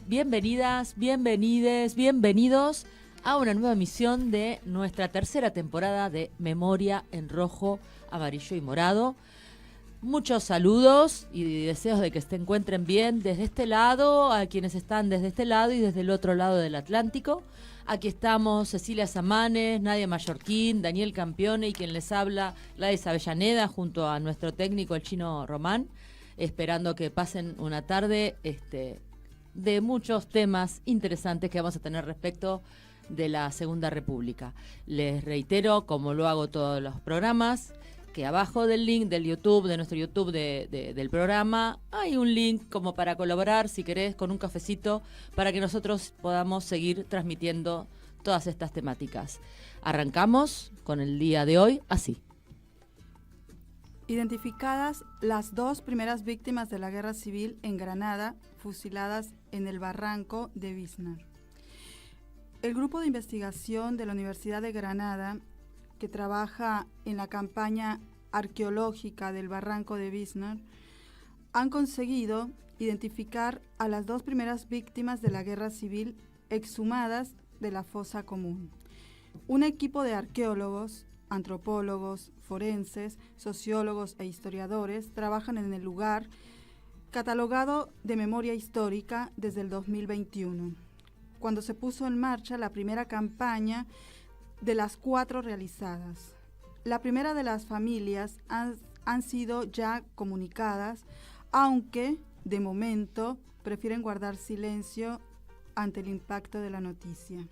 bienvenidas, bienvenides, bienvenidos a una nueva emisión de nuestra tercera temporada de Memoria en Rojo, Amarillo y Morado. Muchos saludos y deseos de que se encuentren bien desde este lado, a quienes están desde este lado y desde el otro lado del Atlántico. Aquí estamos Cecilia Samanes, Nadia Mallorquín, Daniel Campione y quien les habla, Gladys Avellaneda, junto a nuestro técnico, el Chino Román, esperando que pasen una tarde de muchos temas interesantes que vamos a tener respecto de la Segunda República. Les reitero, como lo hago todos los programas, que abajo del link del YouTube, de nuestro YouTube del programa, hay un link como para colaborar, si querés, con un cafecito, para que nosotros podamos seguir transmitiendo todas estas temáticas. Arrancamos con el día de hoy así. Identificadas las dos primeras víctimas de la Guerra Civil en Granada, fusiladas en el barranco de Biznar. El grupo de investigación de la Universidad de Granada, que trabaja en la campaña arqueológica del barranco de Biznar, han conseguido identificar a las dos primeras víctimas de la Guerra Civil exhumadas de la fosa común. Un equipo de arqueólogos, antropólogos, forenses, sociólogos e historiadores trabajan en el lugar, catalogado de memoria histórica desde el 2021, cuando se puso en marcha la primera campaña de las 4 realizadas. La primera de las familias han sido ya comunicadas, aunque de momento prefieren guardar silencio ante el impacto de la noticia.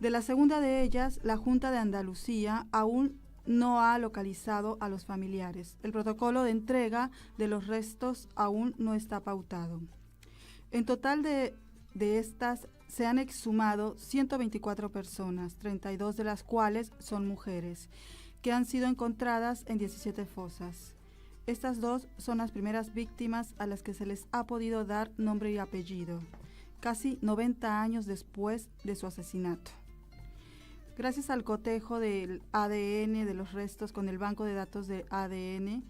De la segunda de ellas, la Junta de Andalucía aún no ha localizado a los familiares. El protocolo de entrega de los restos aún no está pautado. En total de estas se han exhumado 124 personas, 32 de las cuales son mujeres, que han sido encontradas en 17 fosas. Estas dos son las primeras víctimas a las que se les ha podido dar nombre y apellido, casi 90 años después de su asesinato. Gracias al cotejo del ADN de los restos con el banco de datos de ADN,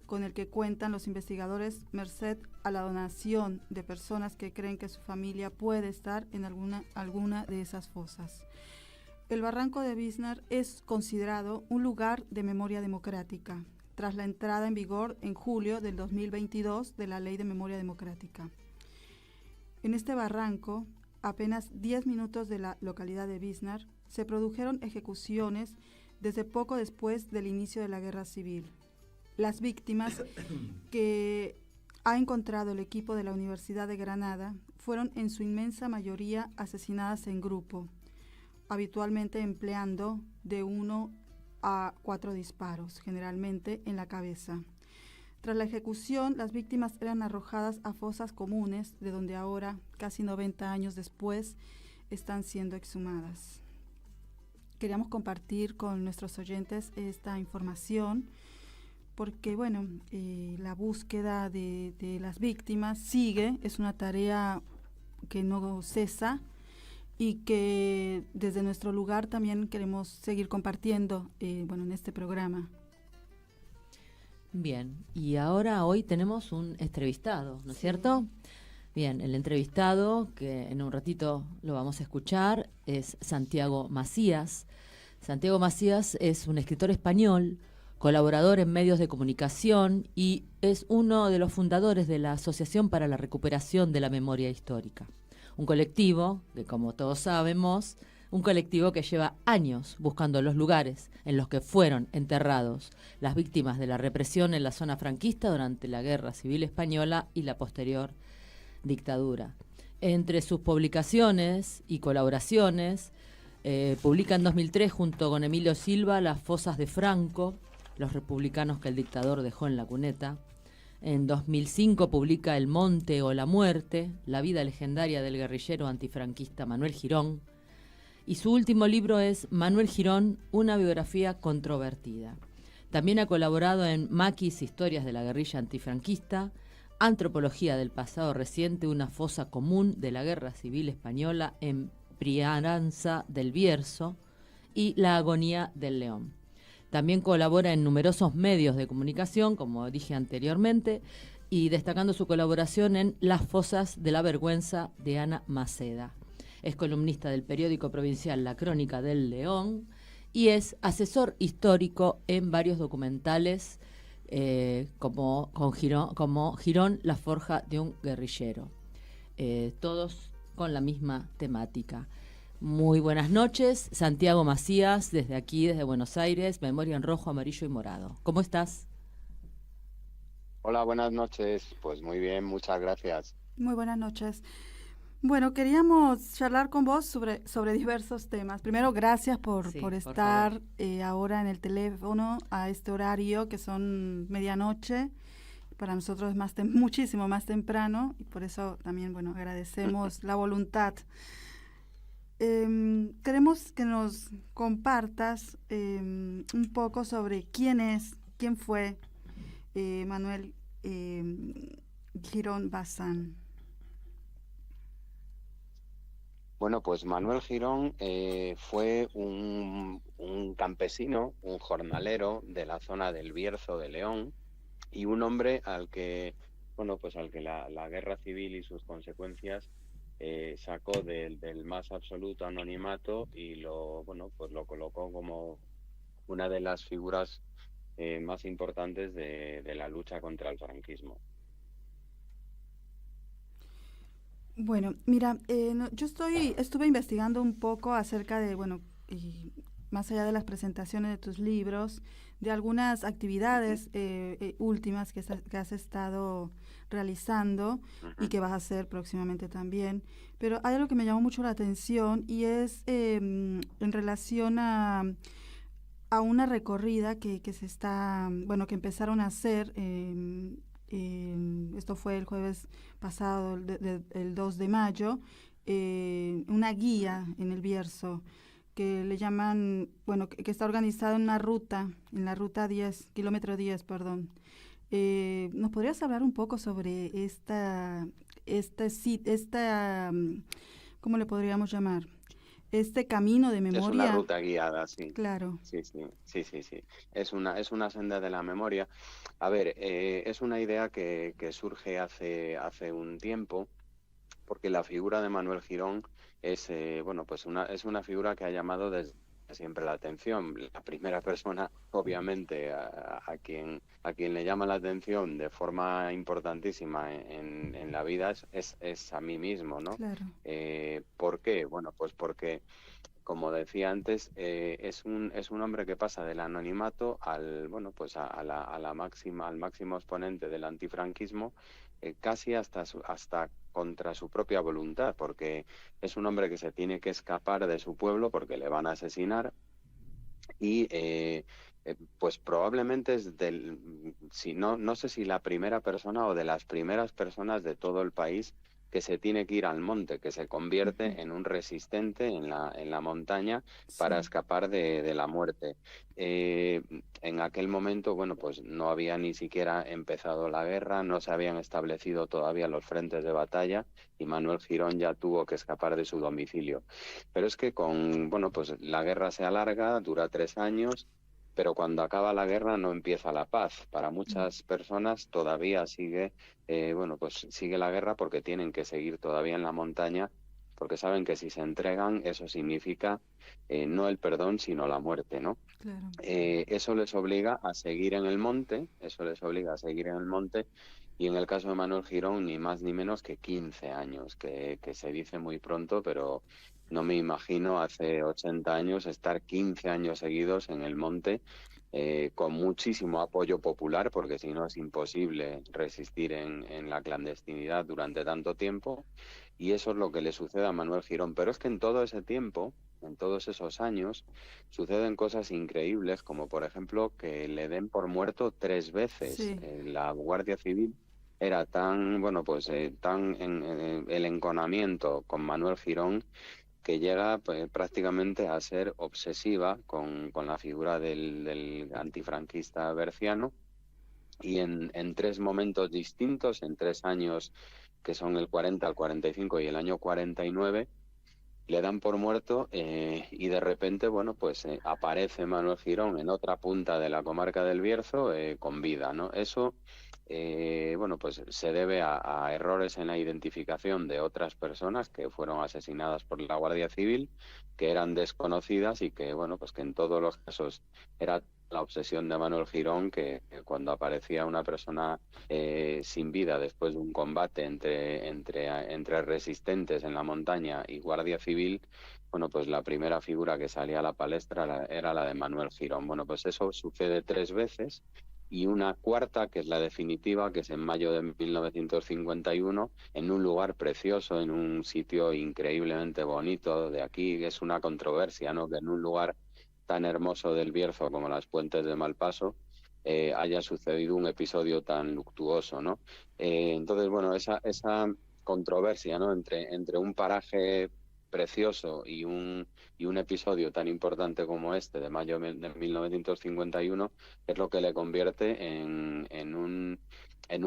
con el que cuentan los investigadores, merced a la donación de personas que creen que su familia puede estar en alguna de esas fosas. El barranco de Biznar es considerado un lugar de memoria democrática, tras la entrada en vigor en julio del 2022 de la Ley de Memoria Democrática. En este barranco, apenas 10 minutos de la localidad de Biznar, se produjeron ejecuciones desde poco después del inicio de la Guerra Civil. Las víctimas que ha encontrado el equipo de la Universidad de Granada fueron en su inmensa mayoría asesinadas en grupo, habitualmente empleando de 1 a 4 disparos, generalmente en la cabeza. Tras la ejecución, las víctimas eran arrojadas a fosas comunes, de donde ahora, casi 90 años después, están siendo exhumadas. Queríamos compartir con nuestros oyentes esta información, porque la búsqueda de las víctimas sigue, es una tarea que no cesa y que desde nuestro lugar también queremos seguir compartiendo en este programa. Bien, y ahora hoy tenemos un entrevistado, ¿no es cierto? Bien, el entrevistado, que en un ratito lo vamos a escuchar, es Santiago Macías. Santiago Macías es un escritor español, colaborador en medios de comunicación y es uno de los fundadores de la Asociación para la Recuperación de la Memoria Histórica. Un colectivo que, como todos sabemos, un colectivo que lleva años buscando los lugares en los que fueron enterrados las víctimas de la represión en la zona franquista durante la Guerra Civil Española y la posterior dictadura. Entre sus publicaciones y colaboraciones, publica en 2003 junto con Emilio Silva Las fosas de Franco, los republicanos que el dictador dejó en la cuneta. En 2005 publica El monte o la muerte, la vida legendaria del guerrillero antifranquista Manuel Girón. Y su último libro es Manuel Girón, una biografía controvertida. También ha colaborado en Maquis, historias de la guerrilla antifranquista, Antropología del pasado reciente, una fosa común de la Guerra Civil Española en Priaranza del Bierzo y La agonía del león. También colabora en numerosos medios de comunicación, como dije anteriormente, y destacando su colaboración en Las fosas de la vergüenza de Ana Maceda. Es columnista del periódico provincial La Crónica del León y es asesor histórico en varios documentales como Girón, la forja de un guerrillero. Todos con la misma temática. Muy buenas noches, Santiago Macías, desde aquí, desde Buenos Aires, Memoria en Rojo, Amarillo y Morado. ¿Cómo estás? Hola, buenas noches. Pues muy bien, muchas gracias. Muy buenas noches. Bueno, queríamos charlar con vos sobre diversos temas. Primero, gracias por estar ahora en el teléfono a este horario, que son medianoche. Para nosotros es muchísimo más temprano, y por eso también, bueno, agradecemos la voluntad. Queremos que nos compartas un poco sobre quién fue Manuel Girón Bazán. Bueno, pues Manuel Girón fue un campesino, un jornalero de la zona del Bierzo de León y un hombre al que la guerra civil y sus consecuencias sacó del más absoluto anonimato y lo colocó como una de las figuras más importantes de la lucha contra el franquismo. Bueno, mira, yo estuve investigando un poco acerca de, y más allá de las presentaciones de tus libros, de algunas actividades últimas que has estado realizando y que vas a hacer próximamente también. Pero hay algo que me llamó mucho la atención y es en relación a una recorrida que que empezaron a hacer. Esto fue el jueves pasado, el 2 de mayo, una guía en el Bierzo que le llaman, que está organizada en la ruta 10, kilómetro 10, perdón. ¿Nos podrías hablar un poco sobre ¿cómo le podríamos llamar? Este camino de memoria. Es una ruta guiada, sí. Claro. Sí. Es una senda de la memoria. A ver, es una idea que surge hace un tiempo, porque la figura de Manuel Girón es una figura que ha llamado desde siempre la atención. La primera persona, obviamente, a quien le llama la atención de forma importantísima en la vida es a mí mismo, ¿no? Claro. ¿Por qué? Bueno, pues porque, como decía antes, es un hombre que pasa del anonimato al máximo exponente del antifranquismo, casi hasta contra su propia voluntad, porque es un hombre que se tiene que escapar de su pueblo porque le van a asesinar y pues probablemente es no sé si la primera persona o de las primeras personas de todo el país que se tiene que ir al monte, que se convierte en un resistente en la montaña para escapar de la muerte. En aquel momento, pues no había ni siquiera empezado la guerra, no se habían establecido todavía los frentes de batalla y Manuel Girón ya tuvo que escapar de su domicilio. Pero es que la guerra se alarga, dura 3 años, pero cuando acaba la guerra no empieza la paz. Para muchas personas todavía sigue la guerra porque tienen que seguir todavía en la montaña, porque saben que si se entregan eso significa no el perdón sino la muerte, ¿no? Claro. Eso les obliga a seguir en el monte, y en el caso de Manuel Girón ni más ni menos que 15 años, que se dice muy pronto, pero no me imagino hace 80 años estar 15 años seguidos en el monte, con muchísimo apoyo popular, porque si no es imposible resistir en la clandestinidad durante tanto tiempo, y eso es lo que le sucede a Manuel Girón. Pero es que en todo ese tiempo, en todos esos años, suceden cosas increíbles, como por ejemplo que le den por muerto 3 veces. Sí. La Guardia Civil era tan el enconamiento con Manuel Girón, que llega prácticamente a ser obsesiva con la figura del antifranquista berciano, y en 3 momentos distintos, en 3 años que son el 40, el 45 y el año 49, le dan por muerto y de repente, bueno, pues aparece Manuel Girón en otra punta de la comarca del Bierzo con vida, ¿no? Eso, bueno, pues se debe a errores en la identificación de otras personas que fueron asesinadas por la Guardia Civil, que eran desconocidas y que, bueno, pues que en todos los casos era la obsesión de Manuel Girón, que cuando aparecía una persona sin vida después de un combate entre resistentes en la montaña y Guardia Civil, bueno, pues la primera figura que salía a la palestra era la de Manuel Girón. Bueno, pues eso sucede 3 veces y una cuarta, que es la definitiva, que es en mayo de 1951, en un lugar precioso, en un sitio increíblemente bonito de aquí. Es una controversia, ¿no?, que en un lugar tan hermoso del Bierzo como las Puentes de Malpaso haya sucedido un episodio tan luctuoso, ¿no? Entonces, bueno, esa controversia, ¿no?, entre un paraje precioso y un episodio tan importante como este de mayo de 1951 es lo que le convierte en un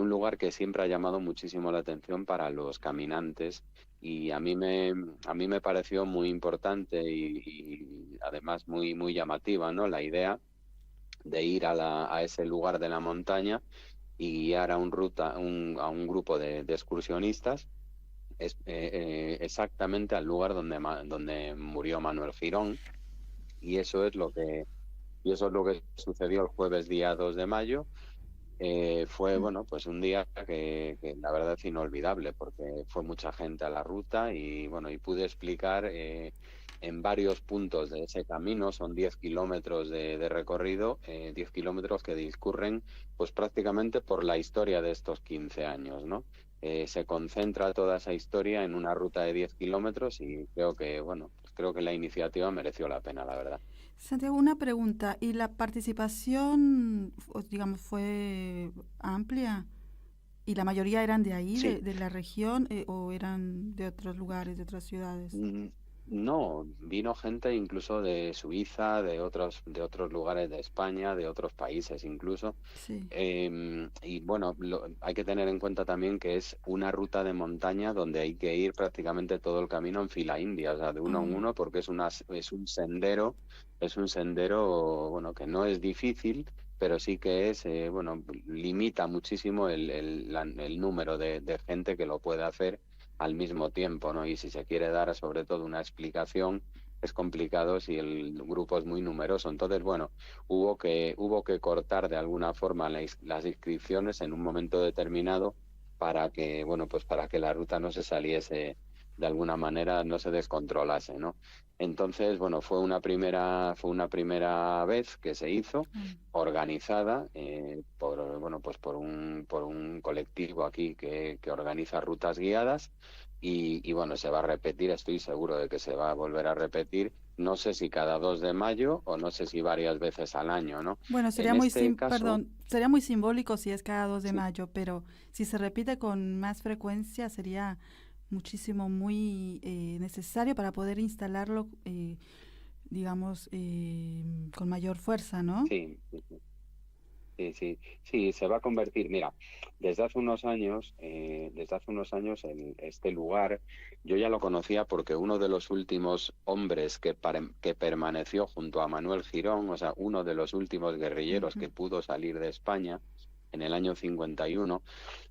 lugar que siempre ha llamado muchísimo la atención para los caminantes, y a mí me pareció muy importante y además muy, muy llamativa, ¿no?, la idea de ir a ese lugar de la montaña y guiar a un grupo de excursionistas exactamente al lugar donde murió Manuel Girón, y eso es lo que sucedió el jueves día 2 de mayo. Fue, bueno, pues un día que la verdad es inolvidable, porque fue mucha gente a la ruta y, bueno, y pude explicar en varios puntos de ese camino. Son 10 kilómetros de recorrido, 10 kilómetros que discurren pues prácticamente por la historia de estos 15 años, ¿no? Se concentra toda esa historia en una ruta de 10 kilómetros y creo que, bueno, pues creo que la iniciativa mereció la pena, la verdad. Santiago, una pregunta. ¿Y la participación, digamos, fue amplia? ¿Y la mayoría eran de ahí, Sí. de la región, o eran de otros lugares, de otras ciudades? Mm, No, vino gente incluso de Suiza, de otros lugares de España, de otros países incluso. Sí. Y bueno, hay que tener en cuenta también que es una ruta de montaña donde hay que ir prácticamente todo el camino en fila india, o sea, de uno en Ah, uno, porque es un sendero, bueno, que no es difícil, pero sí que es, bueno, limita muchísimo el número de gente que lo puede hacer al mismo tiempo, ¿no? Y si se quiere dar sobre todo una explicación, es complicado si el grupo es muy numeroso. Entonces, bueno, hubo que cortar de alguna forma las inscripciones en un momento determinado para que, bueno, pues para que la ruta no se saliese de alguna manera, no se descontrolase, ¿no? Entonces, bueno, fue una primera vez que se hizo, ah. organizada bueno, pues por un colectivo aquí que organiza rutas guiadas, y bueno, se va a repetir, estoy seguro de que se va a volver a repetir, no sé si cada 2 de mayo o no sé si varias veces al año, ¿no? Bueno, En este caso, perdón, sería muy simbólico si es cada 2 de sí. mayo, pero si se repite con más frecuencia sería muchísimo, muy necesario para poder instalarlo, digamos, con mayor fuerza, ¿no? Sí, sí, sí. Sí, sí, sí, se va a convertir. Mira, desde hace unos años este lugar, yo ya lo conocía porque uno de los últimos hombres que permaneció junto a Manuel Girón, o sea, uno de los últimos guerrilleros Ujú. que pudo salir de España en el año 51,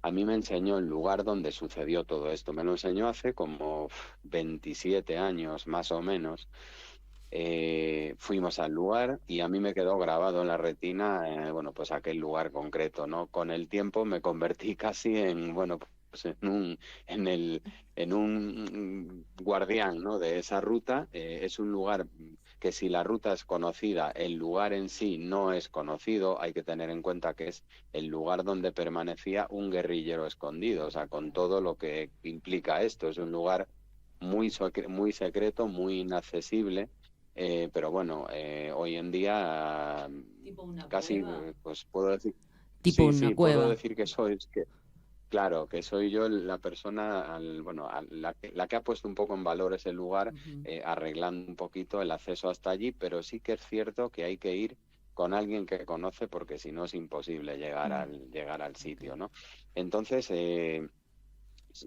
a mí me enseñó el lugar donde sucedió todo esto. Me lo enseñó hace como 27 años, más o menos. Fuimos al lugar y a mí me quedó grabado en la retina, bueno, pues aquel lugar concreto, ¿no? Con el tiempo me convertí casi en, bueno, pues en un guardián, ¿no?, de esa ruta. Es un lugar que, si la ruta es conocida, el lugar en sí no es conocido. Hay que tener en cuenta que es el lugar donde permanecía un guerrillero escondido, o sea, con todo lo que implica esto. Es un lugar muy secreto, muy inaccesible, pero bueno, hoy en día Tipo una casi, cueva. pues puedo decir, Tipo sí, una sí, puedo cueva. decir claro, que soy yo la persona, bueno, la que ha puesto un poco en valor ese lugar, Ujú. arreglando un poquito el acceso hasta allí, pero sí que es cierto que hay que ir con alguien que conoce, porque si no es imposible Mm, llegar al Ok. sitio, ¿no? Entonces,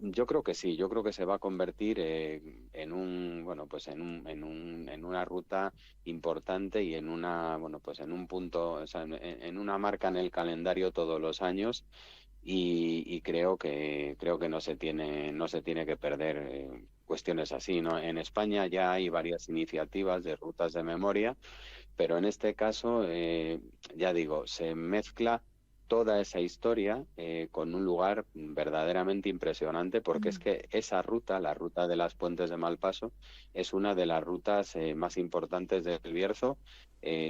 Yo creo que sí, yo creo que se va a convertir en un, bueno, pues en una ruta importante y en una, bueno, pues en un punto, o sea, en una marca en el calendario todos los años y creo que no se tiene que perder cuestiones así, ¿no? En España ya hay varias iniciativas de rutas de memoria, pero en este caso, ya digo, se mezcla toda esa historia con un lugar verdaderamente impresionante, porque es Mm, que esa ruta, la ruta de las Puentes de Malpaso, es una de las rutas más importantes del Bierzo,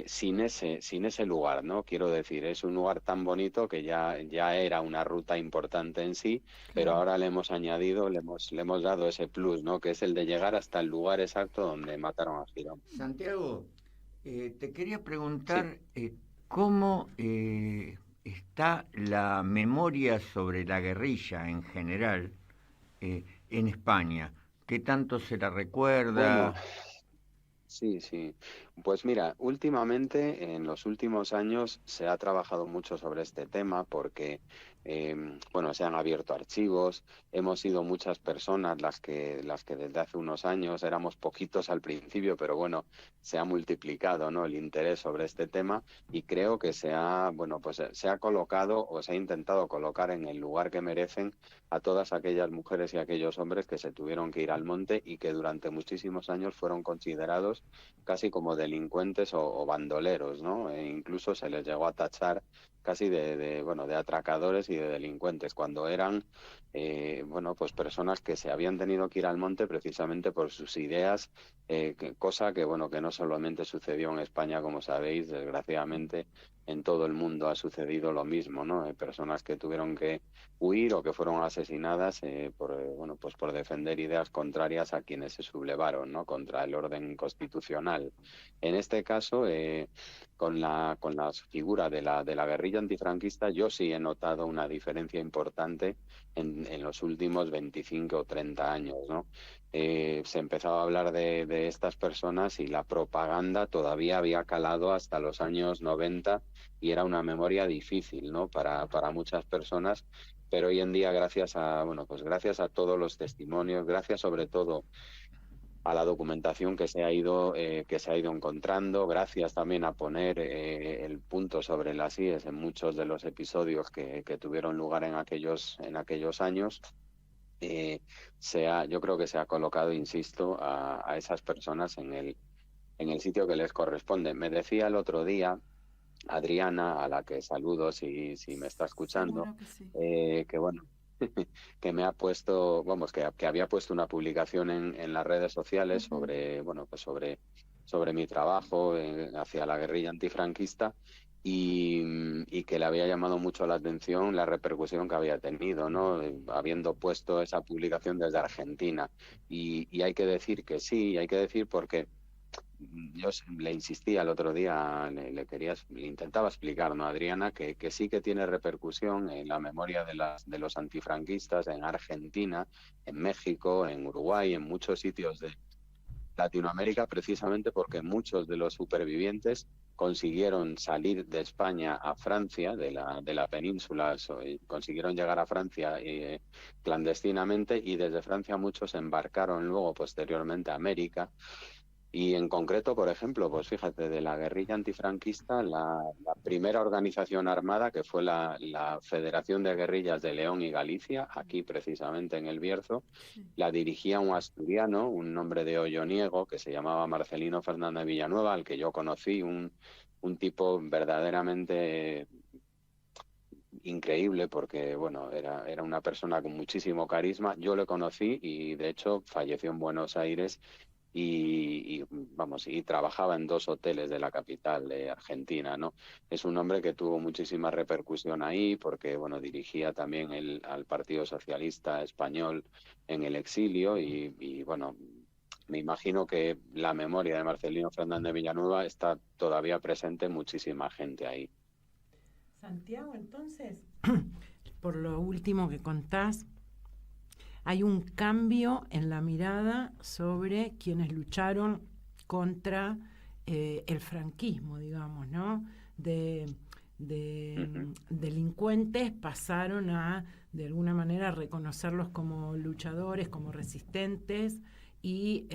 sin ese lugar, ¿no? Quiero decir, es un lugar tan bonito que ya era una ruta importante en sí, pero claro. ahora le hemos añadido, le hemos dado ese plus, ¿no? Que es el de llegar hasta el lugar exacto donde mataron a Girón. Santiago, te quería Sí. preguntar cómo está la memoria sobre la guerrilla en general en España. ¿Qué tanto se la Bueno, recuerda? sí, sí. Pues mira, últimamente, en los últimos años, se ha trabajado mucho sobre este tema porque, bueno, se han abierto archivos, hemos sido muchas personas las que desde hace unos años, éramos poquitos al principio, pero bueno, se ha multiplicado, ¿no? El interés sobre este tema y creo que bueno, pues se ha colocado o se ha intentado colocar en el lugar que merecen a todas aquellas mujeres y aquellos hombres que se tuvieron que ir al monte y que durante muchísimos años fueron considerados casi como delincuentes o bandoleros, ¿no? E incluso se les llegó a tachar casi bueno, de atracadores y de delincuentes, cuando eran, bueno, pues personas que se habían tenido que ir al monte precisamente por sus ideas, cosa que, bueno, que no solamente sucedió en España, como sabéis, desgraciadamente en todo el mundo ha sucedido lo mismo, ¿no? Personas que tuvieron que huir o que fueron asesinadas bueno, pues por defender ideas contrarias a quienes se sublevaron, ¿no? Contra el orden constitucional. En este caso, con la figura de la guerrilla antifranquista, yo sí he notado una diferencia importante en los últimos 25 o 30 años, ¿no? Se empezaba a hablar de estas personas y la propaganda todavía había calado hasta los años 90 y era una memoria difícil, ¿no? Para muchas personas, pero hoy en día gracias a, bueno, pues gracias a todos los testimonios, gracias sobre todo a la documentación que se ha ido encontrando, gracias también a poner el punto sobre las IES en muchos de los episodios que tuvieron lugar en aquellos años, yo creo que se ha colocado, insisto, a esas personas en el sitio que les corresponde. Me decía el otro día Adriana, a la que saludo si me está escuchando, Seguro que sí. que bueno, que me ha puesto, vamos, que había puesto una publicación en las redes sociales Ujú. sobre, bueno, pues sobre mi trabajo hacia la guerrilla antifranquista y que le había llamado mucho la atención la repercusión que había tenido, ¿no? Habiendo puesto esa publicación desde Argentina. Y hay que decir que sí, hay que decir porque le insistía el otro día, le intentaba explicar, ¿no, Adriana? Que sí que tiene repercusión en la memoria de los antifranquistas en Argentina, en México, en Uruguay, en muchos sitios de Latinoamérica, precisamente porque muchos de los supervivientes consiguieron salir de España a Francia, de la península, consiguieron llegar a Francia clandestinamente y desde Francia muchos embarcaron luego posteriormente a América y en concreto, por ejemplo, pues fíjate, de la guerrilla antifranquista, la primera organización armada, que fue la Federación de Guerrillas de León y Galicia, aquí precisamente en El Bierzo, Sí. la dirigía un asturiano, un hombre de hoyoniego, que se llamaba Marcelino Fernández Villanueva, al que yo conocí, un tipo verdaderamente increíble porque, bueno, era una persona con muchísimo carisma. Yo le conocí y, de hecho, falleció en Buenos Aires vamos, y trabajaba en dos hoteles de la capital de Argentina, ¿no? Es un hombre que tuvo muchísima repercusión ahí porque, bueno, dirigía también al Partido Socialista Español en el exilio bueno, me imagino que la memoria de Marcelino Fernández Villanueva está todavía presente en muchísima gente ahí. Santiago, entonces, por lo último que contás, hay un cambio en la mirada sobre quienes lucharon contra el franquismo, digamos, ¿no? delincuentes pasaron a, de alguna manera, reconocerlos como luchadores, como resistentes, y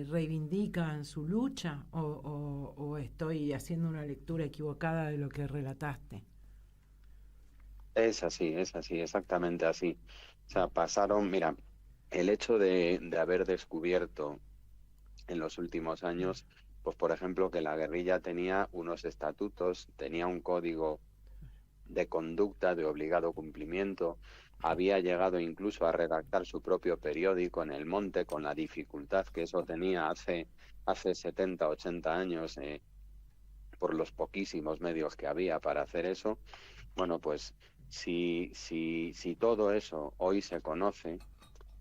reivindican su lucha, o estoy haciendo una lectura equivocada de lo que relataste. Es así, exactamente así. O sea, pasaron, mira, el hecho de haber descubierto en los últimos años, pues por ejemplo, que la guerrilla tenía unos estatutos, tenía un código de conducta de obligado cumplimiento, había llegado incluso a redactar su propio periódico en el monte, con la dificultad que eso tenía hace 70, 80 años, por los poquísimos medios que había para hacer eso. Bueno, pues si todo eso hoy se conoce,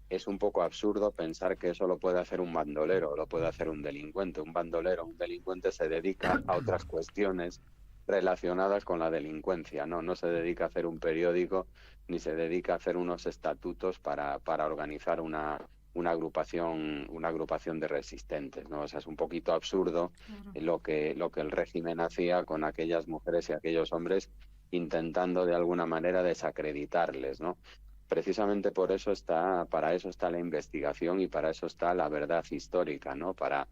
es un poco absurdo pensar que eso lo puede hacer un bandolero, lo puede hacer un delincuente. Un bandolero, un delincuente se dedica a otras cuestiones relacionadas con la delincuencia, no se dedica a hacer un periódico ni se dedica a hacer unos estatutos para organizar una agrupación de resistentes, ¿no? O sea, es un poquito absurdo, claro, lo que el régimen hacía con aquellas mujeres y aquellos hombres, intentando de alguna manera desacreditarles, ¿no? Precisamente para eso está la investigación y para eso está la verdad histórica, ¿no? Para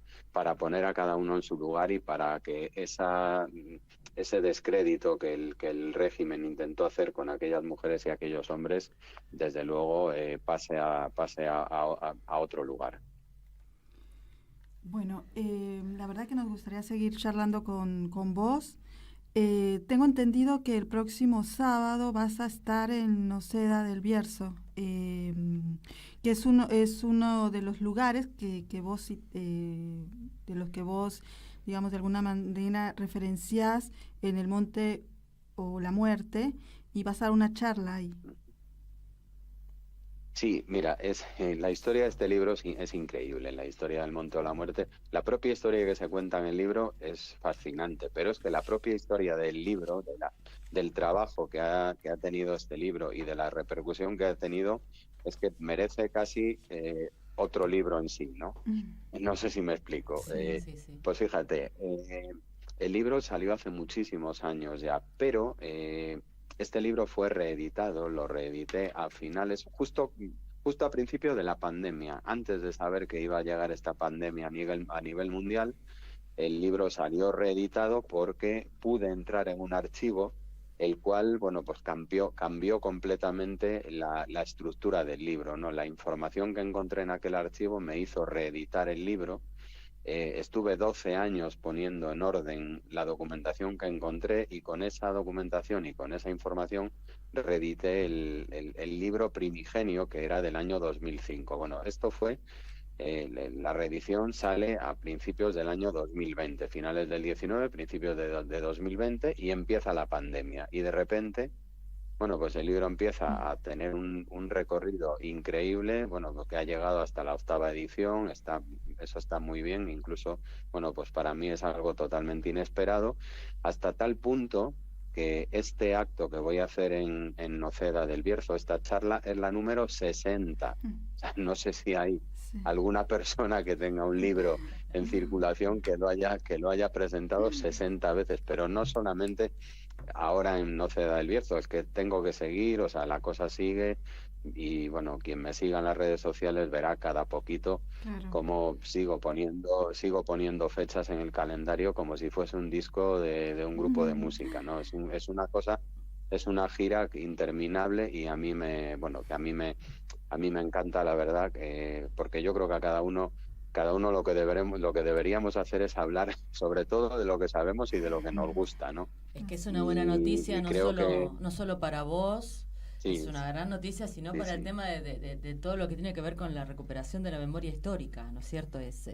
poner a cada uno en su lugar y para que ese descrédito que el régimen intentó hacer con aquellas mujeres y aquellos hombres, desde luego pase a otro lugar. Bueno, la verdad que nos gustaría seguir charlando con vos. Tengo entendido que el próximo sábado vas a estar en Noceda del Bierzo, que es uno de los lugares de los que vos, digamos, de alguna manera referenciás en el Monte o la Muerte, y vas a dar una charla ahí. Sí, mira, la historia de este libro es increíble, la historia del Monte o la Muerte. La propia historia que se cuenta en el libro es fascinante, pero es que la propia historia del libro, del trabajo que ha tenido este libro y de la repercusión que ha tenido, es que merece casi otro libro en sí, ¿no? No sé si me explico. Sí. Pues fíjate, el libro salió hace muchísimos años ya, pero este libro fue reeditado, lo reedité a finales, justo a principio de la pandemia, antes de saber que iba a llegar esta pandemia a nivel mundial. El libro salió reeditado porque pude entrar en un archivo, el cual, bueno, pues cambió completamente la estructura del libro, ¿no? La información que encontré en aquel archivo me hizo reeditar el libro. Estuve 12 años poniendo en orden la documentación que encontré, y con esa documentación y con esa información reedité el libro primigenio, que era del año 2005. Bueno, esto fue, la reedición sale a principios del año 2020, finales del 19, principios de 2020, y empieza la pandemia. Y de repente, bueno, pues el libro empieza a tener un recorrido increíble, bueno, que ha llegado hasta la 8ª edición, eso está muy bien, incluso, bueno, pues para mí es algo totalmente inesperado, hasta tal punto que este acto que voy a hacer en Noceda del Bierzo, esta charla, es la número 60. O sea, no sé si hay alguna persona que tenga un libro en circulación que lo haya presentado 60 veces, pero no solamente ahora en Noceda del Bierzo, es que tengo que seguir, o sea, la cosa sigue, y bueno, quien me siga en las redes sociales verá cada poquito, claro, cómo sigo poniendo fechas en el calendario como si fuese un disco de un grupo de música, ¿no? Es una cosa, es una gira interminable, y a mí me encanta, la verdad, porque yo creo que a cada uno lo que deberíamos hacer es hablar sobre todo de lo que sabemos y de lo que nos gusta, ¿no? Es que es una buena noticia, no solo para vos, sí, es una gran noticia, sino para el tema de todo lo que tiene que ver con la recuperación de la memoria histórica, ¿no es cierto? Es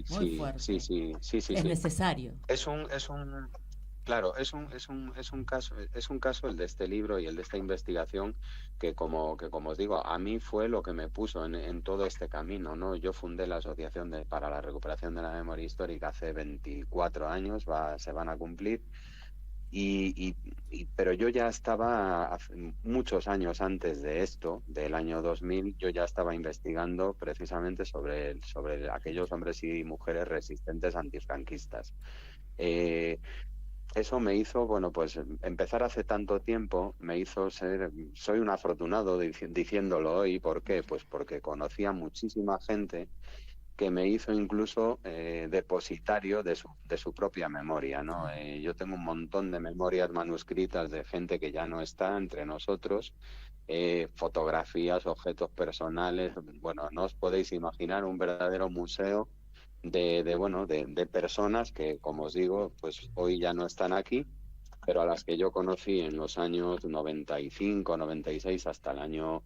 muy fuerte. Sí. Es necesario. Claro, es un caso el de este libro y el de esta investigación que como os digo, a mí fue lo que me puso en todo este camino, ¿no? Yo fundé la Asociación para la Recuperación de la Memoria Histórica hace 24 años, se van a cumplir, pero yo ya estaba, muchos años antes de esto, del año 2000, yo ya estaba investigando precisamente sobre aquellos hombres y mujeres resistentes antifranquistas. eso me hizo, bueno, pues empezar hace tanto tiempo, me hizo soy un afortunado diciéndolo hoy. ¿Por qué? Pues porque conocía muchísima gente que me hizo incluso depositario de su propia memoria, ¿no? Yo tengo un montón de memorias manuscritas de gente que ya no está entre nosotros, fotografías, objetos personales. Bueno, no os podéis imaginar un verdadero museo de personas que, como os digo, pues hoy ya no están aquí, pero a las que yo conocí en los años 95, 96 hasta el año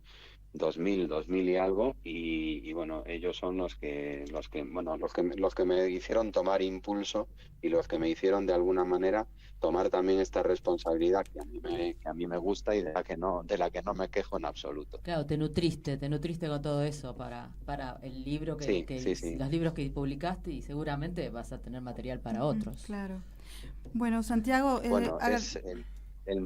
2000 y algo, y bueno, ellos son los que me hicieron tomar impulso y los que me hicieron de alguna manera tomar también esta responsabilidad que a mí me gusta y de la que no me quejo en absoluto. Claro, te nutriste con todo eso para el libro Sí. los libros que publicaste, y seguramente vas a tener material para otros. Claro. Bueno, Santiago, Bueno, el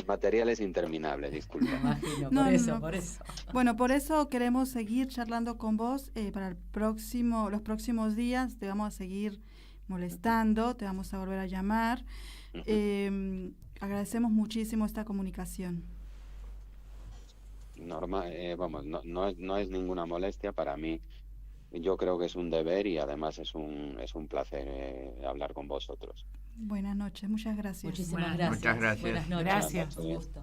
material es interminable, disculpa. Me imagino, No, por eso. Bueno, por eso queremos seguir charlando con vos para los próximos días. Te vamos a seguir molestando, te vamos a volver a llamar. Agradecemos muchísimo esta comunicación. No es ninguna molestia para mí. Yo creo que es un deber y además es un placer hablar con vosotros. Buenas noches, muchas gracias. Muchísimas gracias. Muchas gracias. Buenas noches. Gracias. Un gusto.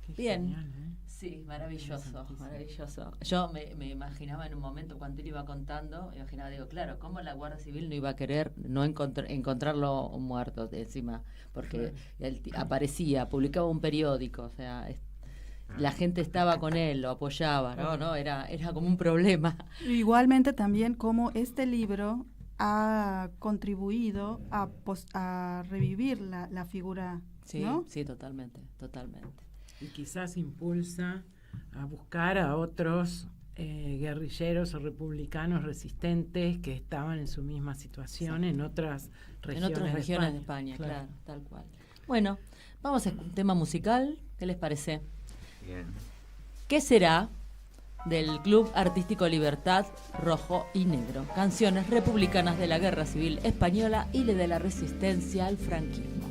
Qué Bien. genial, ¿eh? Sí, maravilloso, Interesantísimo. maravilloso. Yo me imaginaba en un momento cuando él iba contando, digo, claro, ¿cómo la Guardia Civil no iba a querer no encontrarlo muerto encima? Porque él aparecía, publicaba un periódico, o sea, la gente estaba con él, lo apoyaba, ¿no? Era como un problema. Igualmente también como este libro ha contribuido a revivir la figura, Sí, ¿no? sí, totalmente. Y quizás impulsa a buscar a otros guerrilleros o republicanos resistentes que estaban en su misma situación en otras regiones de España, claro, tal cual. Bueno, vamos a un tema musical, ¿qué les parece? Bien. ¿Qué será? Del Club Artístico Libertad Rojo y Negro, canciones republicanas de la Guerra Civil Española y de la resistencia al franquismo.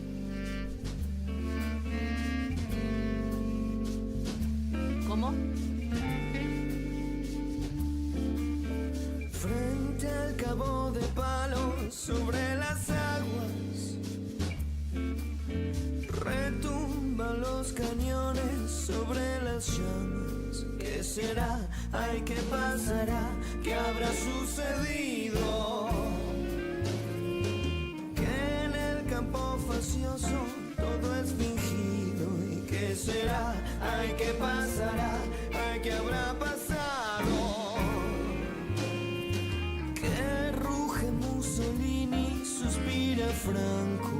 ¿Cómo? Frente al cabo de Palos, sobre las aguas, retumban los cañones sobre las llamas. ¿Qué será? Ay, ¿qué pasará? ¿Qué habrá sucedido? Que en el campo facioso todo es fingido. ¿Y qué será? Ay, ¿qué pasará? Ay, ¿qué habrá pasado? Que ruge Mussolini, suspira Franco.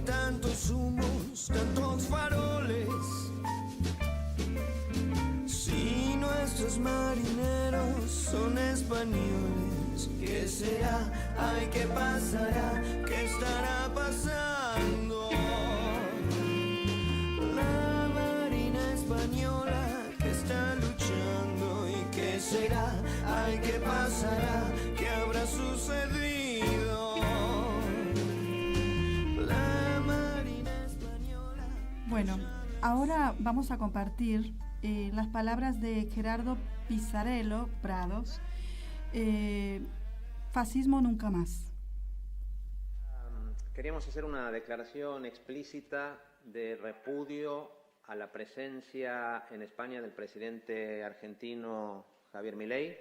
Tantos humos, tantos faroles. Si nuestros marineros son españoles, ¿qué será? Ay, ¿qué pasará? ¿Qué estará pasando? La marina española que está luchando, ¿y qué será? Ay, ¿qué pasará? ¿Qué habrá sucedido? Bueno, ahora vamos a compartir las palabras de Gerardo Pizzarello Prados, Fascismo nunca más. Queríamos hacer una declaración explícita de repudio a la presencia en España del presidente argentino Javier Milei,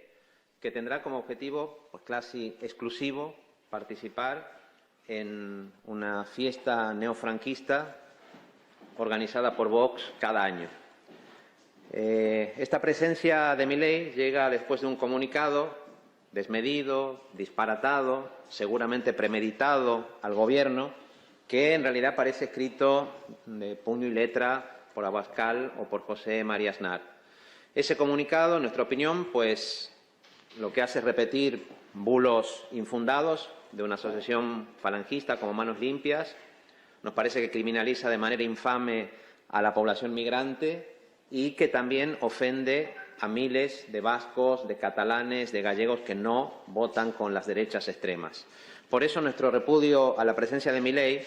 que tendrá como objetivo casi exclusivo participar en una fiesta neofranquista organizada por Vox cada año. Esta presencia de Milei llega después de un comunicado desmedido, disparatado, seguramente premeditado al Gobierno, que en realidad parece escrito de puño y letra por Abascal o por José María Aznar. Ese comunicado, en nuestra opinión, pues lo que hace es repetir bulos infundados de una asociación falangista como Manos Limpias. Nos parece que criminaliza de manera infame a la población migrante y que también ofende a miles de vascos, de catalanes, de gallegos que no votan con las derechas extremas. Por eso nuestro repudio a la presencia de Milei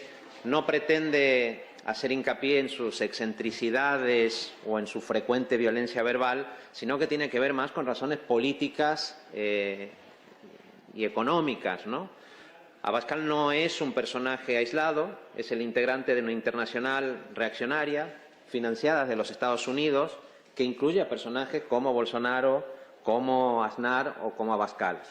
no pretende hacer hincapié en sus excentricidades o en su frecuente violencia verbal, sino que tiene que ver más con razones políticas y económicas, ¿no? Abascal no es un personaje aislado, es el integrante de una internacional reaccionaria financiada de los Estados Unidos que incluye a personajes como Bolsonaro, como Aznar o como Abascal.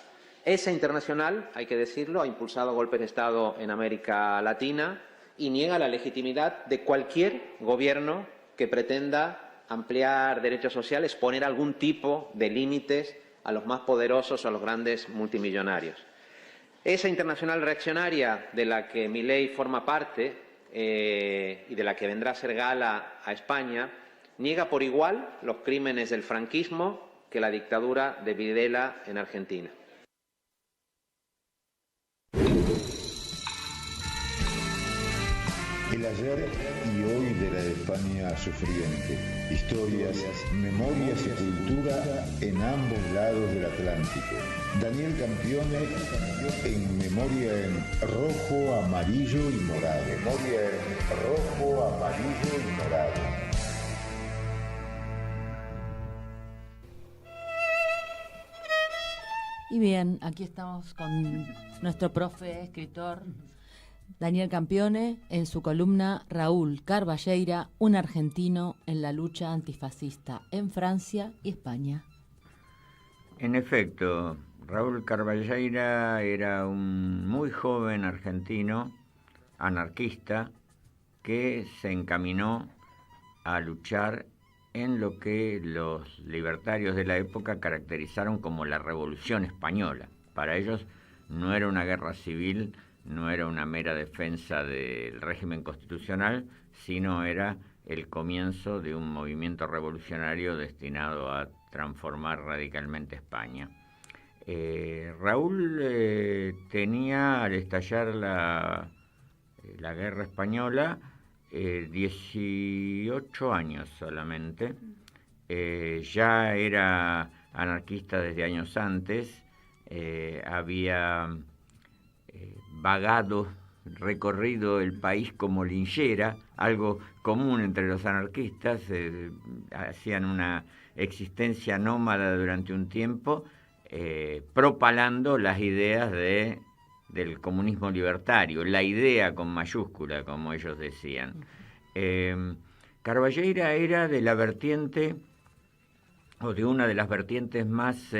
Esa internacional, hay que decirlo, ha impulsado golpes de Estado en América Latina y niega la legitimidad de cualquier gobierno que pretenda ampliar derechos sociales, poner algún tipo de límites a los más poderosos o a los grandes multimillonarios. Esa internacional reaccionaria de la que Milei forma parte y de la que vendrá a ser gala a España, niega por igual los crímenes del franquismo que la dictadura de Videla en Argentina. El ayer y hoy de la España sufriente. Historias, memorias y cultura en ambos lados del Atlántico. Daniel Campione en memoria en rojo, amarillo y morado. Memoria en rojo, amarillo y morado. Y bien, aquí estamos con nuestro profe, escritor Daniel Campione, en su columna Raúl Carballeira, un argentino en la lucha antifascista en Francia y España. En efecto, Raúl Carballeira era un muy joven argentino, anarquista, que se encaminó a luchar en lo que los libertarios de la época caracterizaron como la Revolución Española. Para ellos no era una guerra civil, no era una mera defensa del régimen constitucional, sino era el comienzo de un movimiento revolucionario destinado a transformar radicalmente España. Raúl tenía, al estallar la guerra española, 18 años solamente. Ya era anarquista desde años antes, había vagado, recorrido el país como linchera, algo común entre los anarquistas, hacían una existencia nómada durante un tiempo, propalando las ideas del comunismo libertario, la idea con mayúscula, como ellos decían. Carballeira era de la vertiente, o de una de las vertientes más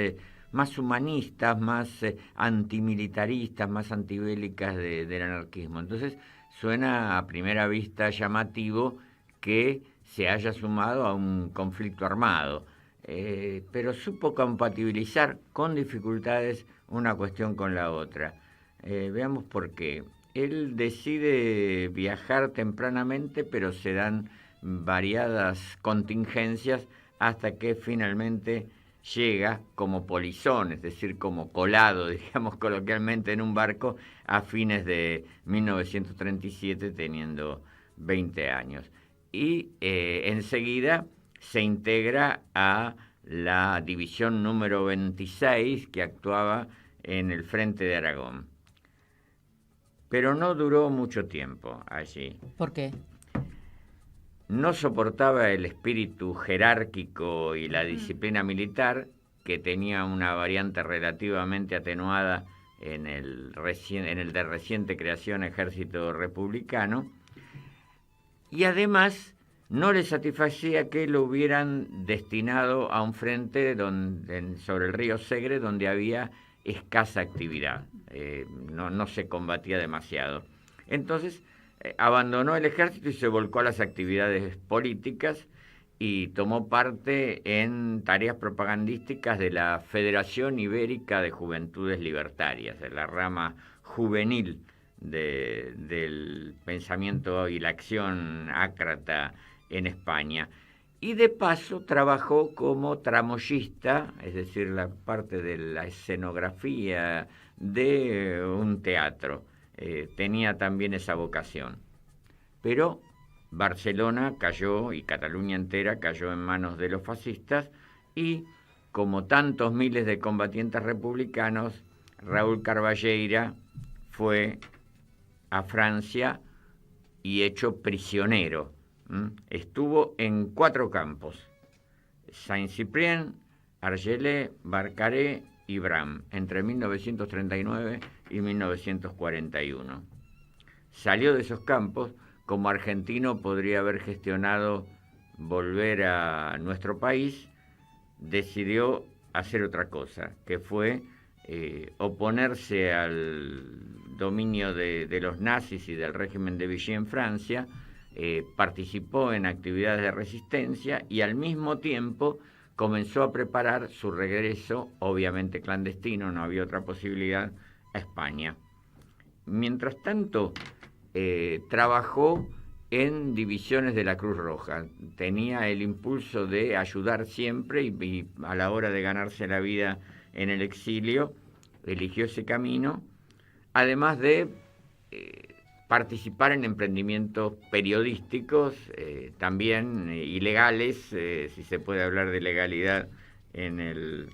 humanistas, más antimilitaristas, más antibélicas del anarquismo. Entonces suena a primera vista llamativo que se haya sumado a un conflicto armado, pero supo compatibilizar con dificultades una cuestión con la otra. Veamos por qué. Él decide viajar tempranamente, pero se dan variadas contingencias hasta que finalmente llega como polizón, es decir, como colado, digamos coloquialmente, en un barco a fines de 1937, teniendo 20 años. Y enseguida se integra a la división número 26, que actuaba en el frente de Aragón. Pero no duró mucho tiempo allí. ¿Por qué? No soportaba el espíritu jerárquico y la disciplina militar, que tenía una variante relativamente atenuada en el de reciente creación Ejército Republicano, y además no le satisfacía que lo hubieran destinado a un frente sobre el río Segre, donde había escasa actividad, no se combatía demasiado. Entonces abandonó el ejército y se volcó a las actividades políticas, y tomó parte en tareas propagandísticas de la Federación Ibérica de Juventudes Libertarias, de la rama juvenil del pensamiento y la acción ácrata en España. Y de paso trabajó como tramoyista, es decir, la parte de la escenografía de un teatro. Tenía también esa vocación. Pero Barcelona cayó, y Cataluña entera cayó en manos de los fascistas, y como tantos miles de combatientes republicanos, Raúl Carballeira fue a Francia y hecho prisionero. Estuvo en 4 campos: Saint-Cyprien, Argelès, Barcarès y Bram, entre 1939 y 1941. Salió de esos campos. Como argentino podría haber gestionado volver a nuestro país, decidió hacer otra cosa, que fue oponerse al dominio de los nazis y del régimen de Vichy en Francia. Participó en actividades de resistencia y al mismo tiempo comenzó a preparar su regreso, obviamente clandestino, no había otra posibilidad, a España. Mientras tanto, trabajó en divisiones de la Cruz Roja. Tenía el impulso de ayudar siempre y a la hora de ganarse la vida en el exilio, eligió ese camino, además de participar en emprendimientos periodísticos, también ilegales, si se puede hablar de legalidad en el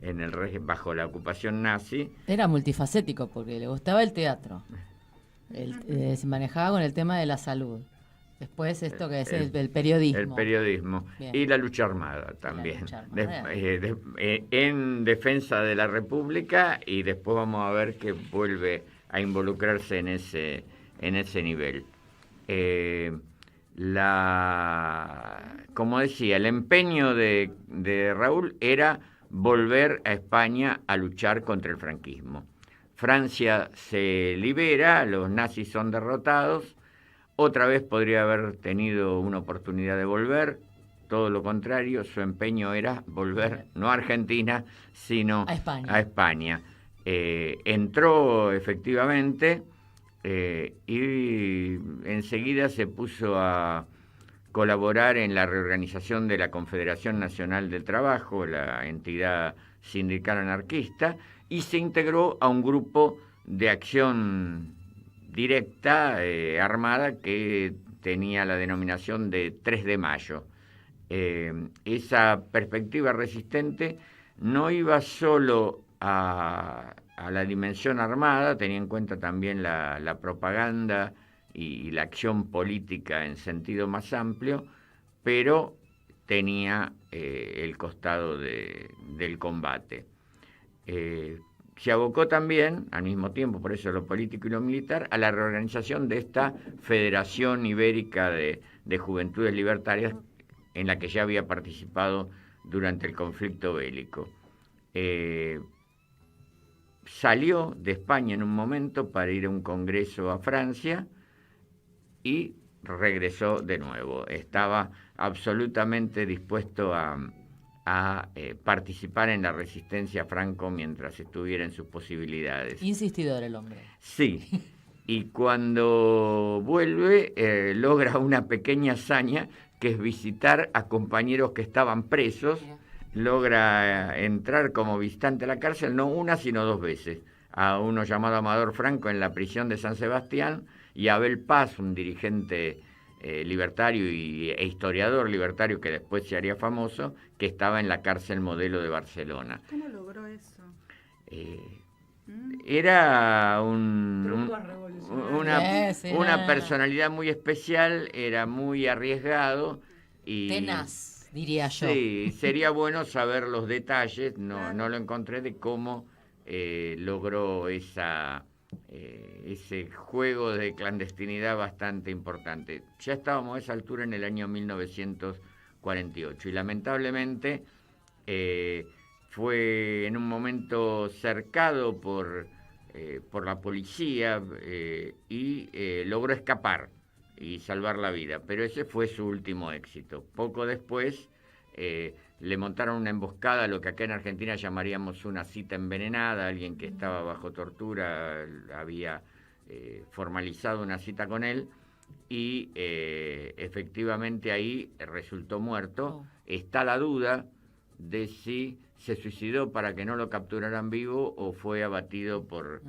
régimen bajo la ocupación nazi. Era multifacético porque le gustaba el teatro. Se manejaba con el tema de la salud. Después esto que es el periodismo. El periodismo. Bien. Y la lucha armada también. Lucha armada. En defensa de la República, y después vamos a ver que vuelve a involucrarse en ese nivel. Como decía, el empeño de Raúl era volver a España a luchar contra el franquismo. Francia se libera, los nazis son derrotados, otra vez podría haber tenido una oportunidad de volver, todo lo contrario, su empeño era volver no a Argentina, sino a España. Entró efectivamente y enseguida se puso a colaborar en la reorganización de la Confederación Nacional del Trabajo, la entidad sindical anarquista, y se integró a un grupo de acción directa, armada, que tenía la denominación de 3 de Mayo. Esa perspectiva resistente no iba solo a la dimensión armada, tenía en cuenta también la propaganda y la acción política en sentido más amplio, pero tenía el costado del combate. Se abocó también, al mismo tiempo, por eso lo político y lo militar, a la reorganización de esta Federación Ibérica de Juventudes Libertarias, en la que ya había participado durante el conflicto bélico. Salió de España en un momento para ir a un congreso a Francia y regresó de nuevo. Estaba absolutamente dispuesto a participar en la resistencia a Franco mientras estuviera en sus posibilidades. Insistidor el hombre. Sí, y cuando vuelve logra una pequeña hazaña, que es visitar a compañeros que estaban presos. Logra entrar como visitante a la cárcel, no una sino 2 veces, a uno llamado Amador Franco en la prisión de San Sebastián, y a Abel Paz, un dirigente libertario e historiador libertario que después se haría famoso, que estaba en la cárcel Modelo de Barcelona. ¿Cómo logró eso? Era una personalidad muy especial, era muy arriesgado y tenaz, diría yo. Sí, sería bueno saber los detalles, no lo encontré, de cómo logró ese juego de clandestinidad bastante importante. Ya estábamos a esa altura en el año 1948 y lamentablemente fue en un momento cercado por la policía y logró escapar. y salvar la vida, pero ese fue su último éxito. Poco después le montaron una emboscada, lo que acá en Argentina llamaríamos una cita envenenada. Alguien que estaba bajo tortura había formalizado una cita con él y efectivamente ahí resultó muerto. Está la duda de si se suicidó para que no lo capturaran vivo o fue abatido por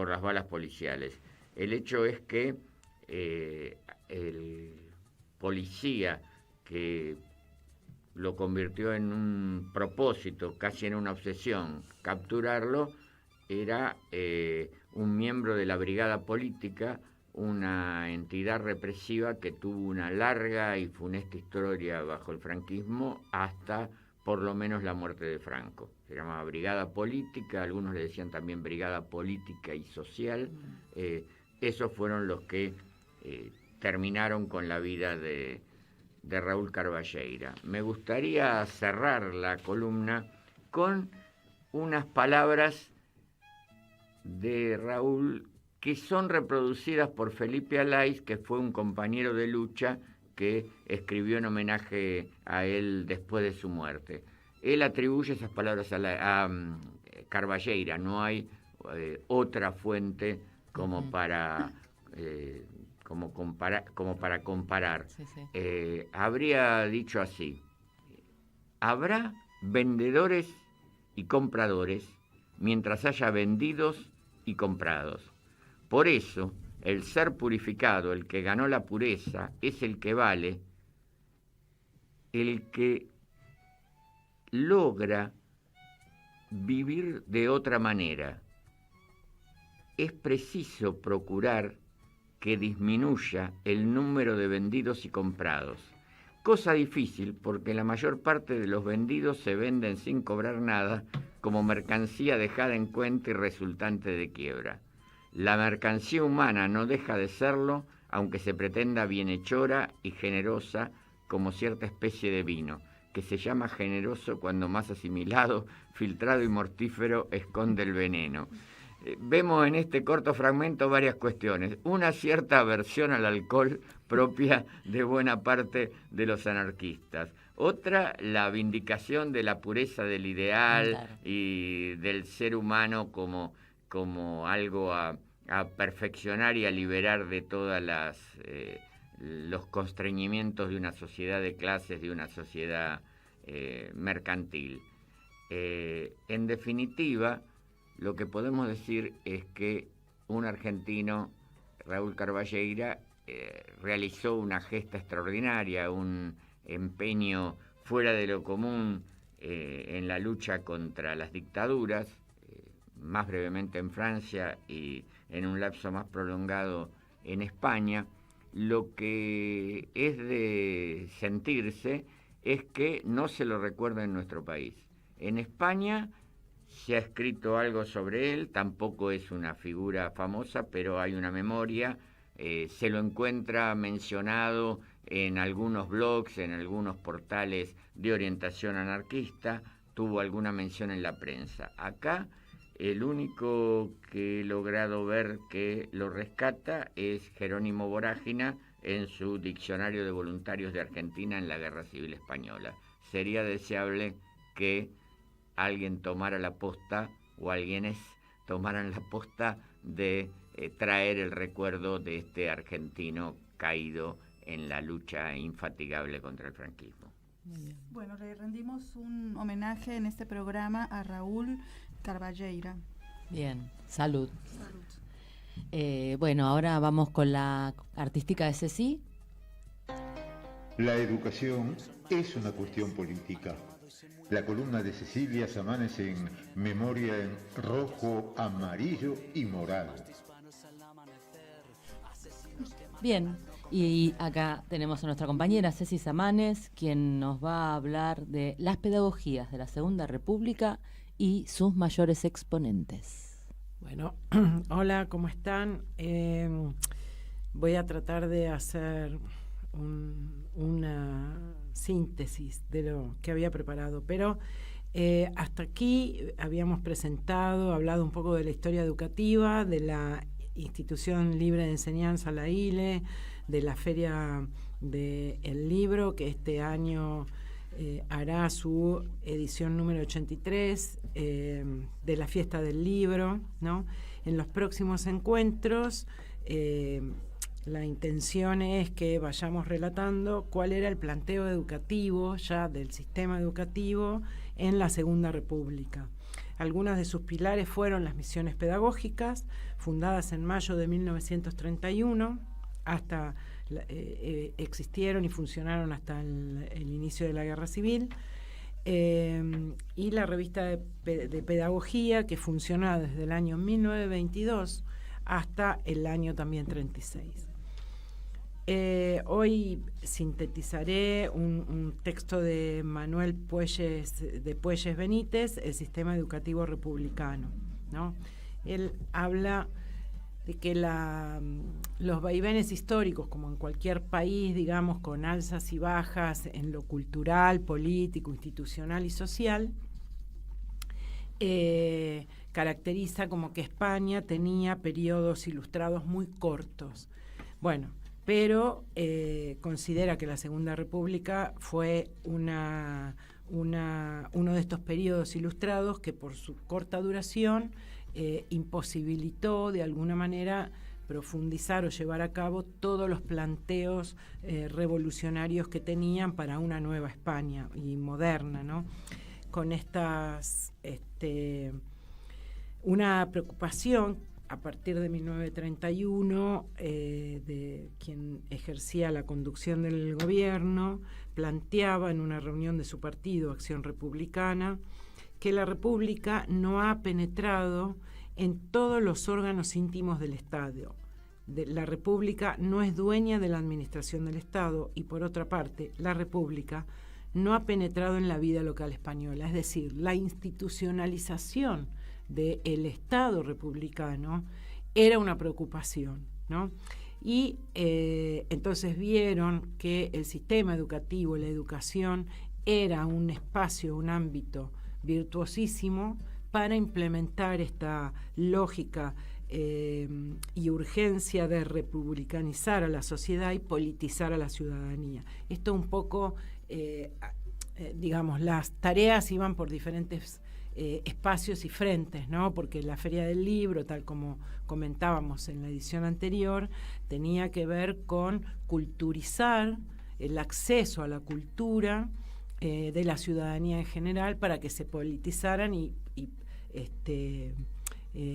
las balas policiales. El hecho es que el policía que lo convirtió en un propósito, casi en una obsesión, capturarlo, era un miembro de la Brigada Política, una entidad represiva que tuvo una larga y funesta historia bajo el franquismo hasta por lo menos la muerte de Franco. Se llamaba Brigada Política, algunos le decían también Brigada Política y Social. Esos fueron los que terminaron con la vida de Raúl Carballeira. Me gustaría cerrar la columna con unas palabras de Raúl que son reproducidas por Felipe Alaiz, que fue un compañero de lucha que escribió en homenaje a él después de su muerte. Él atribuye esas palabras a Carballeira, no hay otra fuente como para comparar. Sí, sí. Habría dicho así: habrá vendedores y compradores mientras haya vendidos y comprados. Por eso, el ser purificado, el que ganó la pureza, es el que vale, el que logra vivir de otra manera. Es preciso procurar que disminuya el número de vendidos y comprados. Cosa difícil porque la mayor parte de los vendidos se venden sin cobrar nada como mercancía dejada en cuenta y resultante de quiebra. La mercancía humana no deja de serlo, aunque se pretenda bienhechora y generosa como cierta especie de vino, que se llama generoso cuando más asimilado, filtrado y mortífero esconde el veneno. Vemos en este corto fragmento varias cuestiones. Una cierta aversión al alcohol propia de buena parte de los anarquistas. Otra, la vindicación de la pureza del ideal, claro, y del ser humano como algo a perfeccionar y a liberar de todas los constreñimientos de una sociedad de clases, de una sociedad mercantil. En definitiva, lo que podemos decir es que un argentino, Raúl Carballeira, realizó una gesta extraordinaria, un empeño fuera de lo común en la lucha contra las dictaduras, más brevemente en Francia y en un lapso más prolongado en España. Lo que es de sentirse es que no se lo recuerda en nuestro país. En España se ha escrito algo sobre él, tampoco es una figura famosa, pero hay una memoria, se lo encuentra mencionado en algunos blogs, en algunos portales de orientación anarquista, tuvo alguna mención en la prensa. Acá el único que he logrado ver que lo rescata es Jerónimo Vorágina en su Diccionario de Voluntarios de Argentina en la Guerra Civil Española. Sería deseable que alguien tomara la posta, o alguienes tomaran la posta de traer el recuerdo de este argentino caído en la lucha infatigable contra el franquismo. Bueno, le rendimos un homenaje en este programa a Raúl Carballeira. Bien, salud. Bueno, ahora vamos con la artística de Ceci. La educación es una cuestión política. La columna de Cecilia Samanes en Memoria en rojo, amarillo y morado. Bien, y acá tenemos a nuestra compañera Ceci Samanes, quien nos va a hablar de las pedagogías de la Segunda República y sus mayores exponentes. Bueno, hola, ¿cómo están? Voy a tratar de hacer una síntesis de lo que había preparado, pero hasta aquí habíamos hablado un poco de la historia educativa, de la Institución Libre de Enseñanza, la ILE, de la Feria del Libro, que este año hará su edición número 83, de la Fiesta del Libro, ¿no? En los próximos encuentros, la intención es que vayamos relatando cuál era el planteo educativo ya del sistema educativo en la Segunda República. Algunos de sus pilares fueron las misiones pedagógicas, fundadas en mayo de 1931, hasta existieron y funcionaron hasta el inicio de la Guerra Civil, y la revista de pedagogía, que funcionó desde el año 1922 hasta el año también 36. Hoy sintetizaré un texto de Manuel Puelles Benítez, El sistema educativo republicano, ¿no? Él habla de que los vaivenes históricos, como en cualquier país, digamos, con alzas y bajas en lo cultural, político, institucional y social, caracteriza como que España tenía periodos ilustrados muy cortos. Bueno, pero considera que la Segunda República fue uno de estos periodos ilustrados que por su corta duración imposibilitó de alguna manera profundizar o llevar a cabo todos los planteos revolucionarios que tenían para una nueva España y moderna, ¿no? Con una preocupación a partir de 1931 de quien ejercía la conducción del gobierno, planteaba en una reunión de su partido, Acción Republicana, que la República no ha penetrado en todos los órganos íntimos del Estado. La República no es dueña de la administración del Estado y, por otra parte, la República no ha penetrado en la vida local española. Es decir, la institucionalización del Estado republicano era una preocupación, ¿no? Y entonces vieron que el sistema educativo, la educación, era un espacio, un ámbito virtuosísimo para implementar esta lógica y urgencia de republicanizar a la sociedad y politizar a la ciudadanía. Esto un poco, digamos, las tareas iban por diferentes espacios y frentes, ¿no? Porque la Feria del Libro, tal como comentábamos en la edición anterior, tenía que ver con culturizar el acceso a la cultura de la ciudadanía en general para que se politizaran y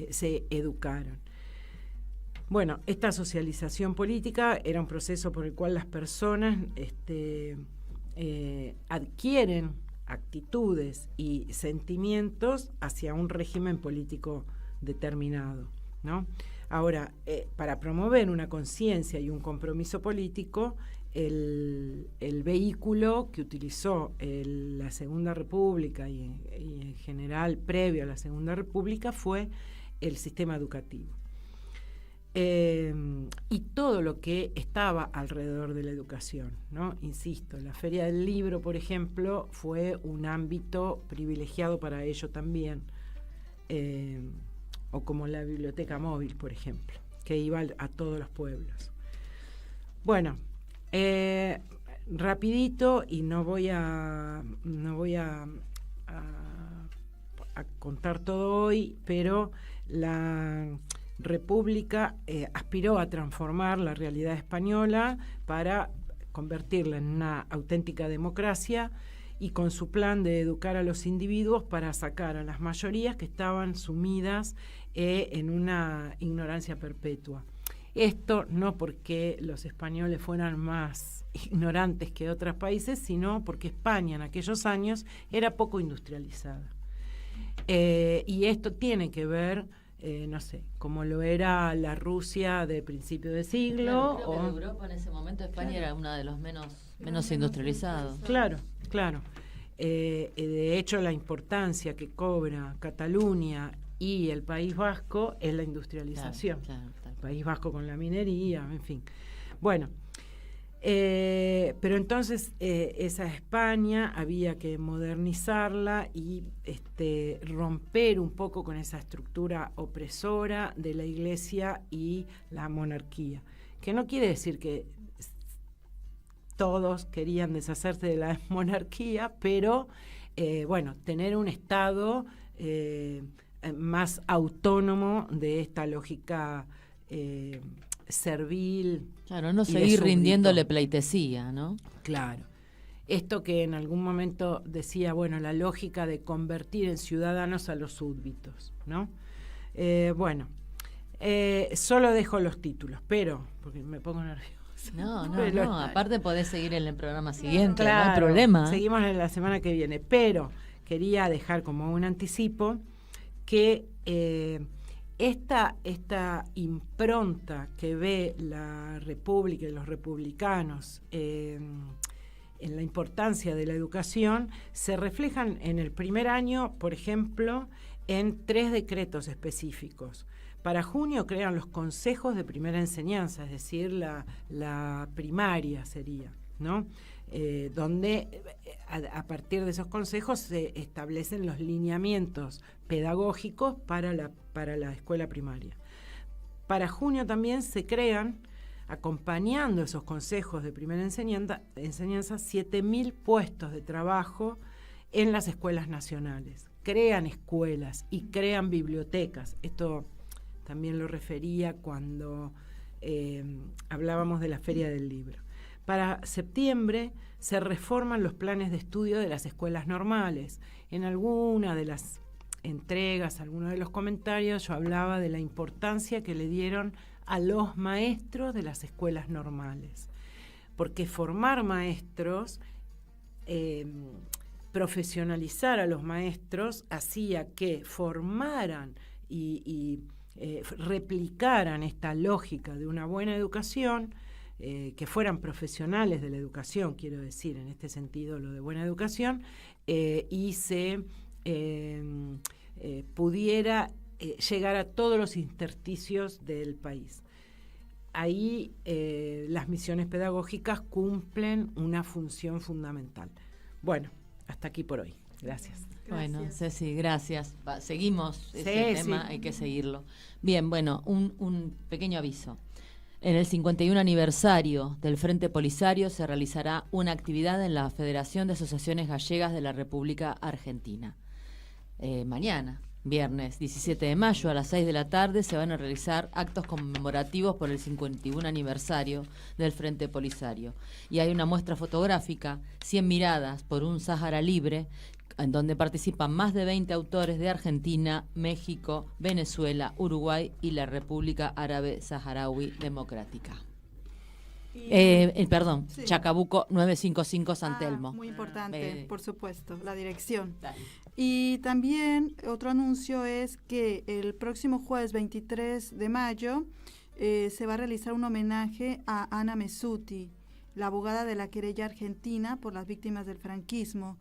se educaran. Bueno, esta socialización política era un proceso por el cual las personas adquieren actitudes y sentimientos hacia un régimen político determinado, ¿no? Ahora, para promover una conciencia y un compromiso político, el vehículo que utilizó la Segunda República y en general previo a la Segunda República fue el sistema educativo. Y todo lo que estaba alrededor de la educación, ¿no? Insisto, la Feria del Libro, por ejemplo, fue un ámbito privilegiado para ello también, o como la biblioteca móvil, por ejemplo, que iba a todos los pueblos. Bueno, rapidito, y no voy a contar todo hoy, pero la República aspiró a transformar la realidad española para convertirla en una auténtica democracia, y con su plan de educar a los individuos para sacar a las mayorías que estaban sumidas en una ignorancia perpetua. Esto no porque los españoles fueran más ignorantes que otros países, sino porque España en aquellos años era poco industrializada. Y esto tiene que ver, no sé, como lo era la Rusia de principio de siglo. Claro, creo que de Europa en ese momento España era uno de los menos industrializados. Claro. De hecho, la importancia que cobra Cataluña y el País Vasco es la industrialización. Claro. País Vasco con la minería, en fin. Bueno, Pero entonces esa España había que modernizarla y romper un poco con esa estructura opresora de la Iglesia y la monarquía, que no quiere decir que todos querían deshacerse de la monarquía, pero tener un Estado más autónomo de esta lógica servil. Claro, no seguir rindiéndole pleitesía, ¿no? Claro. Esto que en algún momento decía, la lógica de convertir en ciudadanos a los súbditos, ¿no? Solo dejo los títulos, porque me pongo nerviosa. No, aparte podés seguir en el programa siguiente, claro, no hay problema. Seguimos en la semana que viene, pero quería dejar como un anticipo que esta impronta que ve la República y los republicanos en la importancia de la educación se reflejan en el primer año, por ejemplo, en 3 decretos específicos. Para junio crean los consejos de primera enseñanza, es decir, la primaria sería, ¿no? Donde a partir de esos consejos se establecen los lineamientos pedagógicos para la escuela primaria. Para junio también se crean, acompañando esos consejos de primera enseñanza 7.000 puestos de trabajo en las escuelas nacionales. Crean escuelas y crean bibliotecas. Esto también lo refería cuando hablábamos de la Feria del Libro. Para septiembre se reforman los planes de estudio de las escuelas normales. En alguna de las entregas, algunos de los comentarios, yo hablaba de la importancia que le dieron a los maestros de las escuelas normales. Porque formar maestros, profesionalizar a los maestros, hacía que formaran y replicaran esta lógica de una buena educación, que fueran profesionales de la educación, quiero decir, en este sentido lo de buena educación, y se pudiera llegar a todos los intersticios del país. Ahí las misiones pedagógicas cumplen una función fundamental. Bueno, hasta aquí por hoy. Gracias. Bueno, Ceci, gracias. Seguimos ese tema, hay que seguirlo. Bien, un pequeño aviso. En el 51 aniversario del Frente Polisario se realizará una actividad en la Federación de Asociaciones Gallegas de la República Argentina. Mañana, viernes 17 de mayo a las 6 de la tarde, se van a realizar actos conmemorativos por el 51 aniversario del Frente Polisario. Y hay una muestra fotográfica, 100 miradas por un Sáhara libre, en donde participan más de 20 autores de Argentina, México, Venezuela, Uruguay y la República Árabe Saharaui Democrática. Chacabuco 955 San Telmo. Muy importante, por supuesto, la dirección. Y también otro anuncio es que el próximo jueves 23 de mayo se va a realizar un homenaje a Ana Messuti, la abogada de la querella argentina por las víctimas del franquismo.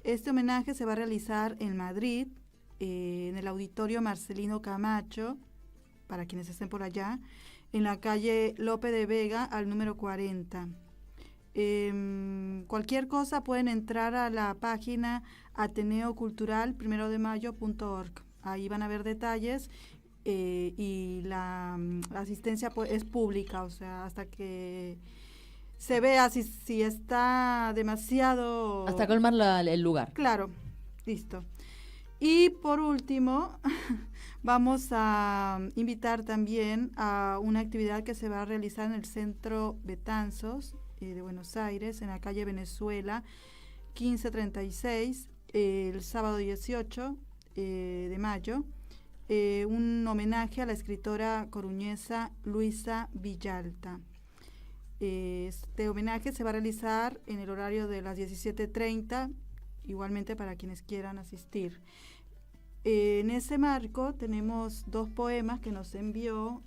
Este homenaje se va a realizar en Madrid, en el Auditorio Marcelino Camacho, para quienes estén por allá, en la calle Lope de Vega, al número 40. Cualquier cosa pueden entrar a la página ateneocultural1demayo.org. Ahí van a ver detalles y la asistencia es pública, o sea, hasta que se vea si está demasiado... Hasta colmar el lugar. Claro, listo. Y por último, vamos a invitar también a una actividad que se va a realizar en el Centro Betanzos de Buenos Aires, en la calle Venezuela, 1536, el sábado 18 de mayo, un homenaje a la escritora coruñesa Luisa Villalta. Este homenaje se va a realizar en el horario de las 17:30, igualmente para quienes quieran asistir. En ese marco tenemos 2 poemas que nos envió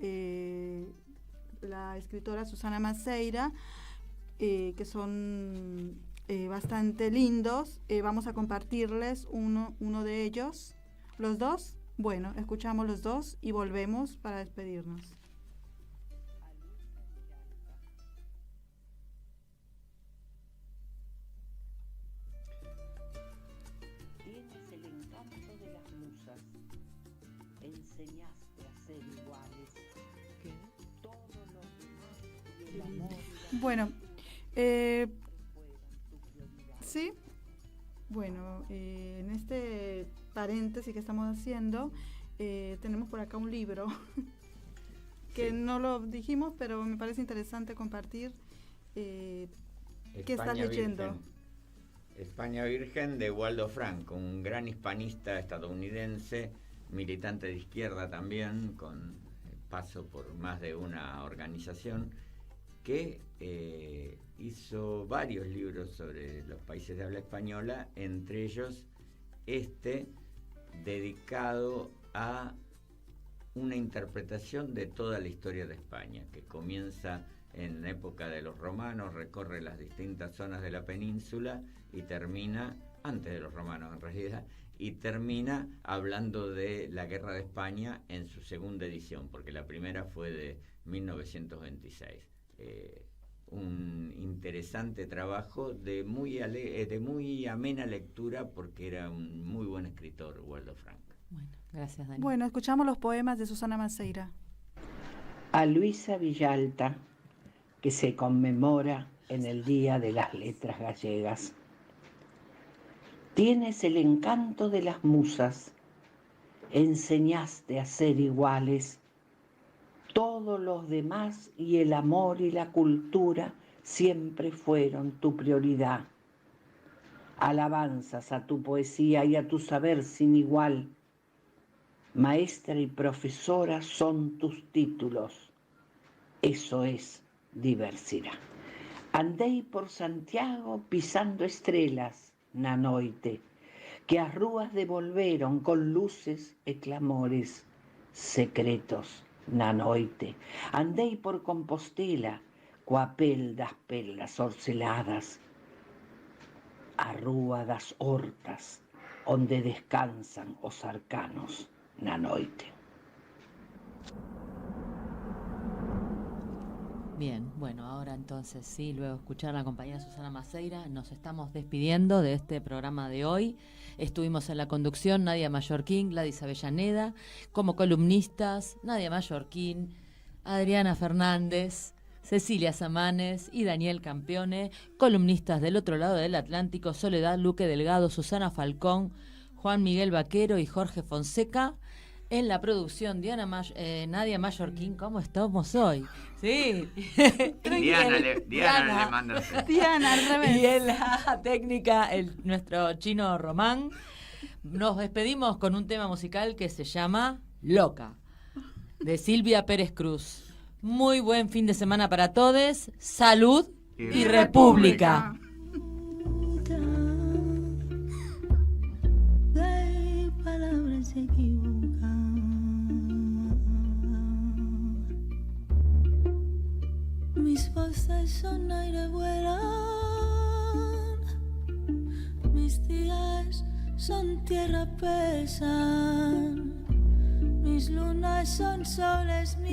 la escritora Susana Maceira, que son bastante lindos. Vamos a compartirles uno de ellos. ¿Los dos? Bueno, escuchamos los dos y volvemos para despedirnos. Bueno, sí. Bueno, en este paréntesis que estamos haciendo, tenemos por acá un libro que no lo dijimos, pero me parece interesante compartir. ¿Qué estás leyendo? Virgen. España Virgen, de Waldo Franco, un gran hispanista estadounidense, militante de izquierda también, con paso por más de una organización, que hizo varios libros sobre los países de habla española, entre ellos dedicado a una interpretación de toda la historia de España, que comienza en la época de los romanos, recorre las distintas zonas de la península y termina, antes de los romanos en realidad, y termina hablando de la Guerra de España en su segunda edición, porque la primera fue de 1926. Un interesante trabajo de muy amena lectura, porque era un muy buen escritor, Waldo Franco. Bueno, gracias, Dani. Bueno, escuchamos los poemas de Susana Maceira. A Luisa Villalta, que se conmemora en el Día de las Letras Gallegas. Tienes el encanto de las musas, enseñaste a ser iguales. Todos los demás y el amor y la cultura siempre fueron tu prioridad. Alabanzas a tu poesía y a tu saber sin igual. Maestra y profesora son tus títulos. Eso es diversidad. Andei por Santiago pisando estrellas, nanoite, que as rúas devolveron con luces e clamores secretos, nanoite. Andei por Compostela, coa pel das perlas orceladas, a rúa das hortas, onde descansan os arcanos, nanoite. Bien, bueno, ahora entonces sí, luego de escuchar a la compañera Susana Maceira, nos estamos despidiendo de este programa de hoy. Estuvimos en la conducción Nadia Mallorquín, Gladys Avellaneda, como columnistas Nadia Mallorquín, Adriana Fernández, Cecilia Samanes y Daniel Campione, columnistas del otro lado del Atlántico, Soledad Luque Delgado, Susana Falcón, Juan Miguel Vaquero y Jorge Fonseca. En la producción, Nadia Mallorquín, ¿cómo estamos hoy? Sí. Diana le manda. Diana, al revés. Y en la técnica, nuestro chino Román. Nos despedimos con un tema musical que se llama Loca, de Silvia Pérez Cruz. Muy buen fin de semana para todos. Salud y República. Mis voces son aire, vuelan, mis días son tierra, pesan, mis lunas son soles.